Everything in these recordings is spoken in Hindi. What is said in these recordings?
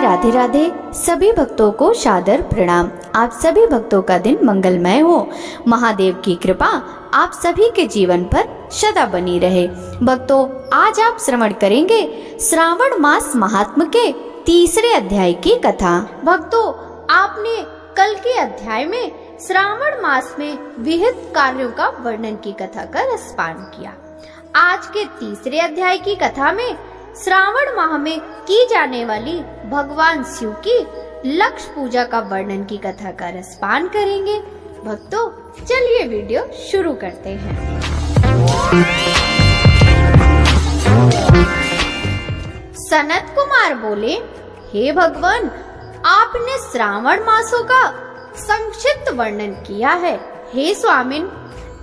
राधे राधे। सभी भक्तों को सादर प्रणाम। आप सभी भक्तों का दिन मंगलमय हो। महादेव की कृपा आप सभी के जीवन पर सदा बनी रहे। भक्तों, आज आप श्रवण करेंगे श्रावण मास महात्म के तीसरे अध्याय की कथा। भक्तों, आपने कल के अध्याय में श्रावण मास में विहित कार्यों का वर्णन की कथा का रसपान किया। आज के तीसरे अध्याय की कथा में श्रावण माह में की जाने वाली भगवान शिव की लक्ष्य पूजा का वर्णन की कथा का रसपान करेंगे। भक्तों, चलिए वीडियो शुरू करते हैं। सनत कुमार बोले, हे भगवान, आपने श्रावण मासों का संक्षिप्त वर्णन किया है। हे स्वामिन,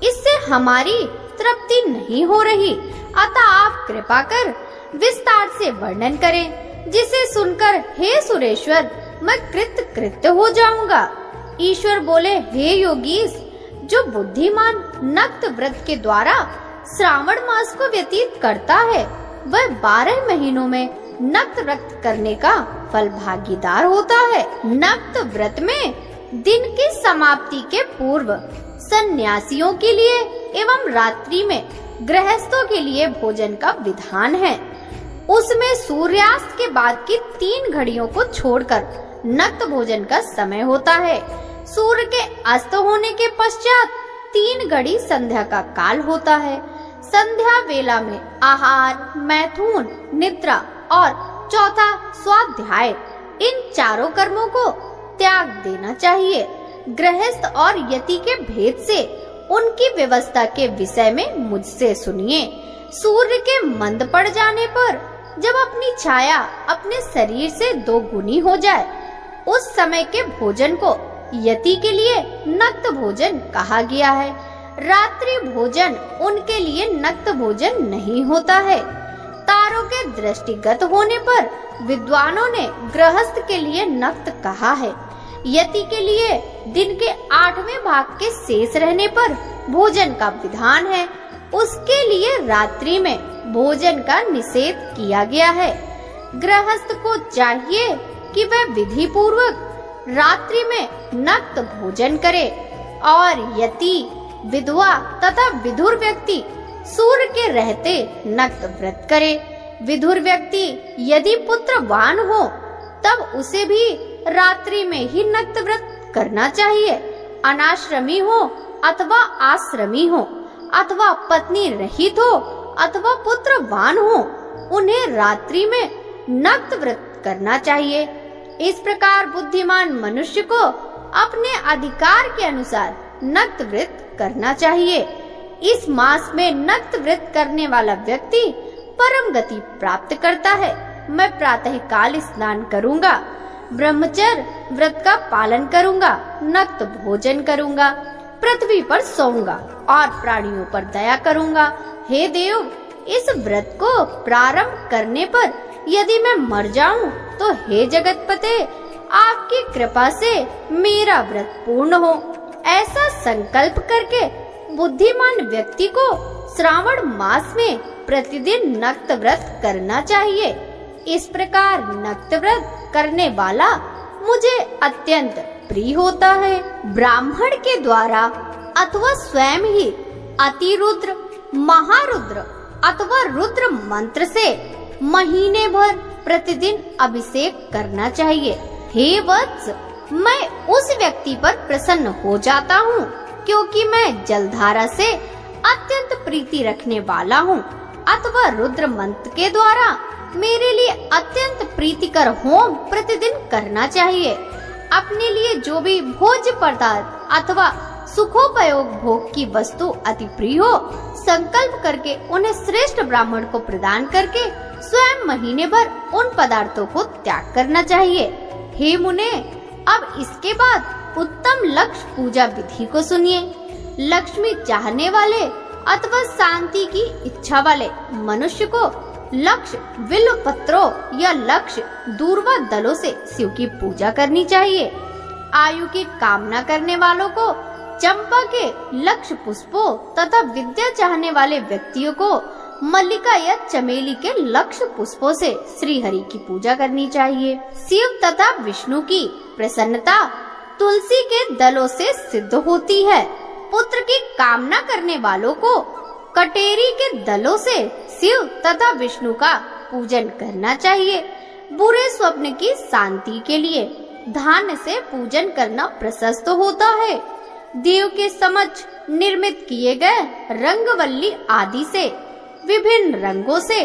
इससे हमारी तृप्ति नहीं हो रही, अतः आप कृपा कर विस्तार से वर्णन करें, जिसे सुनकर हे सुरेश्वर मैं कृतकृत्य हो जाऊंगा। ईश्वर बोले, हे योगीश, जो बुद्धिमान नक्त व्रत के द्वारा श्रावण मास को व्यतीत करता है, वह 12 महीनों में नक्त व्रत करने का फल भागीदार होता है। नक्त व्रत में दिन की समाप्ति के पूर्व सन्यासियों के लिए एवं रात्रि में गृहस्थों के लिए भोजन का विधान है। उसमें सूर्यास्त के बाद की 3 घड़ियों को छोड़कर नक्त भोजन का समय होता है। सूर्य के अस्त होने के पश्चात 3 घड़ी संध्या का काल होता है। संध्या वेला में आहार, मैथुन, निद्रा और चौथा स्वाध्याय, इन चारों कर्मों को त्याग देना चाहिए। गृहस्थ और यति के भेद से उनकी व्यवस्था के विषय में मुझसे सुनिए। सूर्य के मंद पड़ जाने पर जब अपनी छाया अपने शरीर से 2 गुनी हो जाए, उस समय के भोजन को यति के लिए नक्त भोजन कहा गया है। रात्रि भोजन उनके लिए नक्त भोजन नहीं होता है। तारों के दृष्टिगत होने पर विद्वानों ने गृहस्थ के लिए नक्त कहा है। यति के लिए दिन के 8वें भाग के शेष रहने पर भोजन का विधान है। उसके लिए रात्रि में भोजन का निषेध किया गया है। गृहस्थ को चाहिए कि वह विधि पूर्वक रात्रि में नक्त भोजन करे और यति, विधवा तथा विधुर व्यक्ति सूर्य के रहते नक्त व्रत करे। विधुर व्यक्ति यदि पुत्रवान हो तब उसे भी रात्रि में ही नक्त व्रत करना चाहिए। अनाश्रमी हो अथवा आश्रमी हो अथवा पत्नी रहित हो अथवा पुत्रवान हो, उन्हें रात्रि में नक्त व्रत करना चाहिए। इस प्रकार बुद्धिमान मनुष्य को अपने अधिकार के अनुसार नक्त व्रत करना चाहिए। इस मास में नक्त व्रत करने वाला व्यक्ति परम गति प्राप्त करता है। मैं प्रातः काल स्नान करूंगा, ब्रह्मचर्य व्रत का पालन करूंगा, नक्त भोजन करूंगा, पृथ्वी पर सोऊंगा और प्राणियों पर दया करूंगा। हे देव, इस व्रत को प्रारंभ करने पर यदि मैं मर जाऊं तो हे जगतपते, आपकी कृपा से मेरा व्रत पूर्ण हो। ऐसा संकल्प करके बुद्धिमान व्यक्ति को श्रावण मास में प्रतिदिन नक्त व्रत करना चाहिए। इस प्रकार नक्त व्रत करने वाला मुझे अत्यंत प्रिय होता है। ब्राह्मण के द्वारा अथवा स्वयं ही अतिरुद्र, महारुद्र अथवा रुद्र मंत्र से महीने भर प्रतिदिन अभिषेक करना चाहिए। हे वत्स, मैं उस व्यक्ति पर प्रसन्न हो जाता हूँ क्योंकि मैं जलधारा से अत्यंत प्रीति रखने वाला हूँ। अथवा रुद्र मंत्र के द्वारा मेरे लिए अत्यंत प्रीतिकर होम प्रतिदिन करना चाहिए। अपने लिए जो भी भोज्य पदार्थ अथवा सुखोपयोग भोग की वस्तु अति प्रिय हो, संकल्प करके उन्हें श्रेष्ठ ब्राह्मण को प्रदान करके स्वयं महीने भर उन पदार्थों को त्याग करना चाहिए। हे मुने, अब इसके बाद उत्तम लक्ष्य पूजा विधि को सुनिए। लक्ष्मी चाहने वाले अथवा शांति की इच्छा वाले मनुष्य को लक्ष्य बिल्व पत्रों या लक्ष्य दूर्वा दलों से शिव की पूजा करनी चाहिए। आयु की कामना करने वालों को चंपा के लक्ष्य पुष्पों तथा विद्या चाहने वाले व्यक्तियों को मल्लिका या चमेली के लक्ष्य पुष्पों से श्री हरि की पूजा करनी चाहिए। शिव तथा विष्णु की प्रसन्नता तुलसी के दलों से सिद्ध होती है। पुत्र की कामना करने वालों को कटेरी के दलों से शिव तथा विष्णु का पूजन करना चाहिए। बुरे स्वप्न की शांति के लिए धान से पूजन करना प्रशस्त होता है। देव के समक्ष निर्मित किए गए रंगवल्ली आदि से विभिन्न रंगों से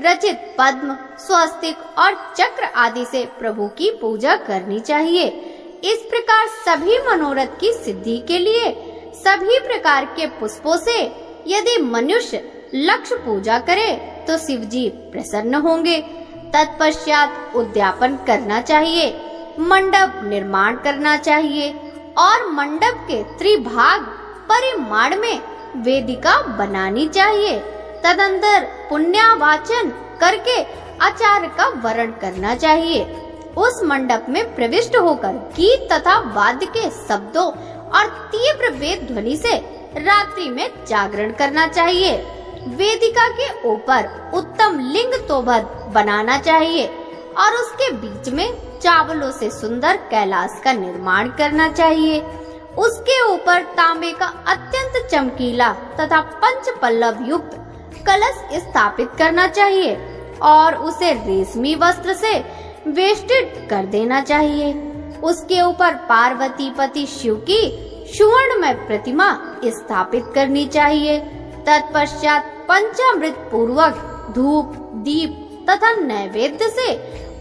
रचित पद्म, स्वस्तिक और चक्र आदि से प्रभु की पूजा करनी चाहिए। इस प्रकार सभी मनोरथ की सिद्धि के लिए सभी प्रकार के पुष्पों से यदि मनुष्य लक्ष्य पूजा करे तो शिव जी प्रसन्न होंगे। तत्पश्चात उद्यापन करना चाहिए, मंडप निर्माण करना चाहिए और मंडप के त्रिभाग परिमाण में वेदिका बनानी चाहिए। तदंतर पुण्यावाचन करके आचार्य का वरण करना चाहिए। उस मंडप में प्रविष्ट होकर गीत तथा वाद्य के शब्दों और तीव्र वेद ध्वनि से रात्रि में जागरण करना चाहिए। वेदिका के ऊपर उत्तम लिंग तोभद बनाना चाहिए और उसके बीच में चावलों से सुंदर कैलाश का निर्माण करना चाहिए। उसके ऊपर तांबे का अत्यंत चमकीला तथा पंच पल्लव युक्त कलश स्थापित करना चाहिए और उसे रेशमी वस्त्र से वेष्टित कर देना चाहिए। उसके ऊपर पार्वती पति शिव की सुवर्णमय प्रतिमा स्थापित करनी चाहिए। तत्पश्चात पंचामृत पूर्वक धूप, दीप तथा नैवेद्य से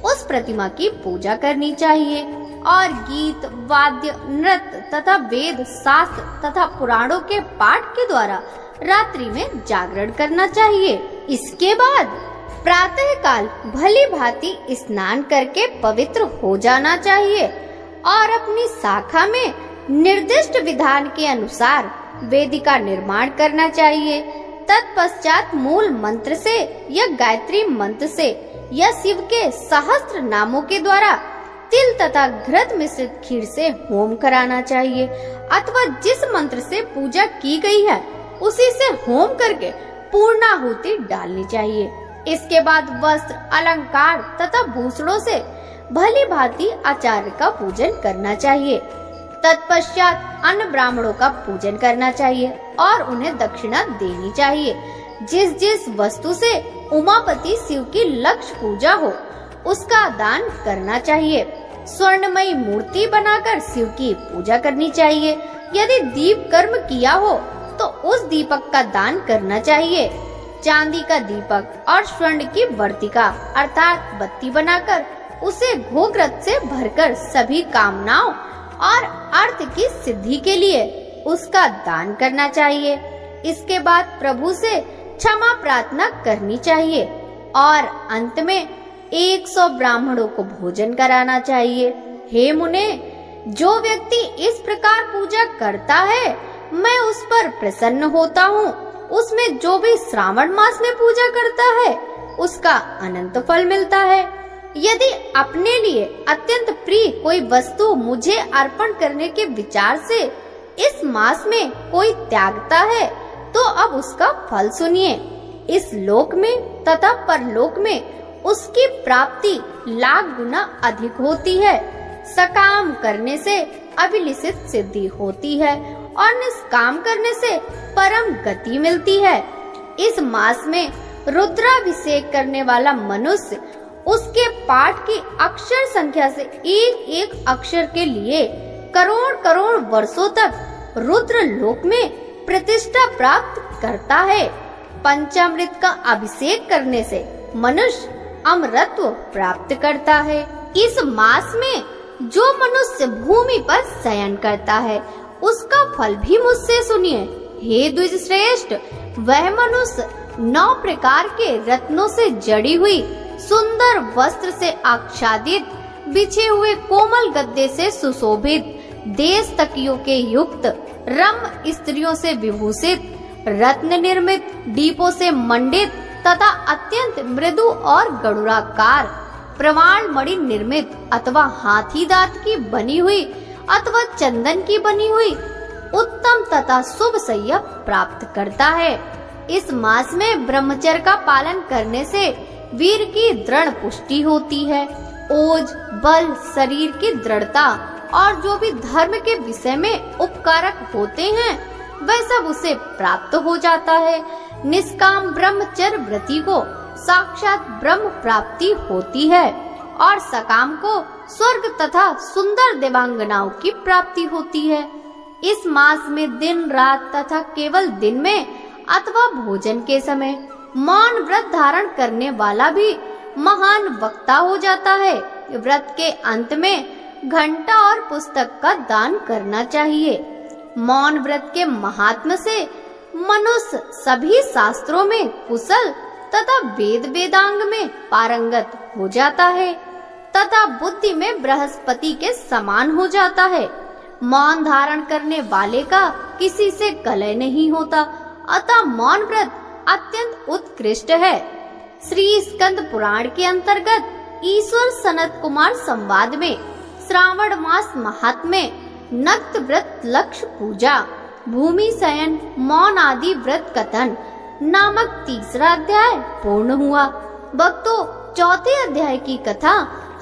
उस प्रतिमा की पूजा करनी चाहिए और गीत, वाद्य, नृत्य तथा वेद, शास्त्र तथा पुराणों के पाठ के द्वारा रात्रि में जागरण करना चाहिए। इसके बाद प्रातः काल भली भांति स्नान करके पवित्र हो जाना चाहिए और अपनी शाखा में निर्दिष्ट विधान के अनुसार वेदिका निर्माण करना चाहिए। तत्पश्चात मूल मंत्र से या गायत्री मंत्र से या शिव के सहस्त्र नामों के द्वारा तिल तथा घृत मिश्रित खीर से होम कराना चाहिए अथवा जिस मंत्र से पूजा की गई है उसी से होम करके पूर्णाहुति डालनी चाहिए। इसके बाद वस्त्र, अलंकार तथा भूषणों से भली भांति आचार्य का पूजन करना चाहिए। तत्पश्चात अन्य ब्राह्मणों का पूजन करना चाहिए और उन्हें दक्षिणा देनी चाहिए। जिस जिस वस्तु से उमापति शिव की लक्ष्य पूजा हो उसका दान करना चाहिए। स्वर्णमयी मूर्ति बनाकर शिव की पूजा करनी चाहिए। यदि दीप कर्म किया हो तो उस दीपक का दान करना चाहिए। चांदी का दीपक और स्वर्ण की वर्तिका अर्थात बत्ती बनाकर उसे घोघरत से भरकर सभी कामनाओं और अर्थ की सिद्धि के लिए उसका दान करना चाहिए। इसके बाद प्रभु से क्षमा प्रार्थना करनी चाहिए और अंत में 100 ब्राह्मणों को भोजन कराना चाहिए। हे मुने, जो व्यक्ति इस प्रकार पूजा करता है मैं उस पर प्रसन्न होता हूँ। उसमें जो भी श्रावण मास में पूजा करता है उसका अनंत फल मिलता है। यदि अपने लिए अत्यंत प्रिय कोई वस्तु मुझे अर्पण करने के विचार से इस मास में कोई त्यागता है तो अब उसका फल सुनिए। इस लोक में तथा परलोक में उसकी प्राप्ति लाख गुना अधिक होती है। सकाम करने से अभिलिषित सिद्धि होती है और निष्काम करने से परम गति मिलती है। इस मास में रुद्राभिषेक करने वाला मनुष्य उसके पाठ की अक्षर संख्या से एक एक अक्षर के लिए करोड़ करोड़ वर्षों तक रुद्र लोक में प्रतिष्ठा प्राप्त करता है। पंचामृत का अभिषेक करने से मनुष्य अमरत्व प्राप्त करता है। इस मास में जो मनुष्य भूमि पर शयन करता है उसका फल भी मुझसे सुनिए। हे द्विज श्रेष्ठ, वह मनुष्य 9 प्रकार के रत्नों से जड़ी हुई सुंदर वस्त्र से आच्छादित, बिछे हुए कोमल गद्दे से सुशोभित, देश तकियों के युक्त, रम्य स्त्रियों से विभूषित, रत्न निर्मित दीपों से मंडित तथा अत्यंत मृदु और गरुड़ाकार, प्रमाण मणि निर्मित अथवा हाथी दांत की बनी हुई अथवा चंदन की बनी हुई उत्तम तथा शुभ सैया प्राप्त करता है। इस मास में ब्रह्मचर्य का पालन करने से वीर की दृढ़ पुष्टि होती है। ओज, बल, शरीर की दृढ़ता और जो भी धर्म के विषय में उपकारक होते हैं वह सब उसे प्राप्त हो जाता है। निष्काम ब्रह्मचर्य व्रती को साक्षात ब्रह्म प्राप्ति होती है और सकाम को स्वर्ग तथा सुंदर देवांगनाओं की प्राप्ति होती है। इस मास में दिन रात तथा केवल दिन में अथवा भोजन के समय मौन व्रत धारण करने वाला भी महान वक्ता हो जाता है। व्रत के अंत में घंटा और पुस्तक का दान करना चाहिए। मौन व्रत के महात्म से मनुष्य सभी शास्त्रों में कुशल तथा वेद वेदांग में पारंगत हो जाता है तथा बुद्धि में बृहस्पति के समान हो जाता है। मौन धारण करने वाले का किसी से कलह नहीं होता, अतः मौन व्रत अत्यंत उत्कृष्ट है। श्री स्कंद पुराण के अंतर्गत ईश्वर सनत कुमार संवाद में श्रावण मास महात्म्य, नक्त व्रत, लक्ष्य पूजा, भूमि शयन, मौन आदि व्रत कथन नामक तीसरा अध्याय पूर्ण हुआ। भक्तों, चौथे अध्याय की कथा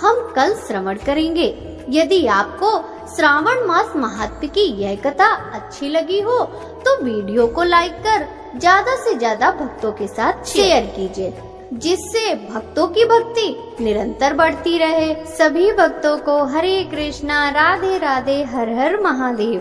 हम कल श्रवण करेंगे। यदि आपको श्रावण मास महात्म्य की यह कथा अच्छी लगी हो तो वीडियो को लाइक कर ज्यादा से ज्यादा भक्तों के साथ शेयर कीजिए, जिससे भक्तों की भक्ति निरंतर बढ़ती रहे। सभी भक्तों को हरे कृष्णा, राधे राधे, हर हर महादेव।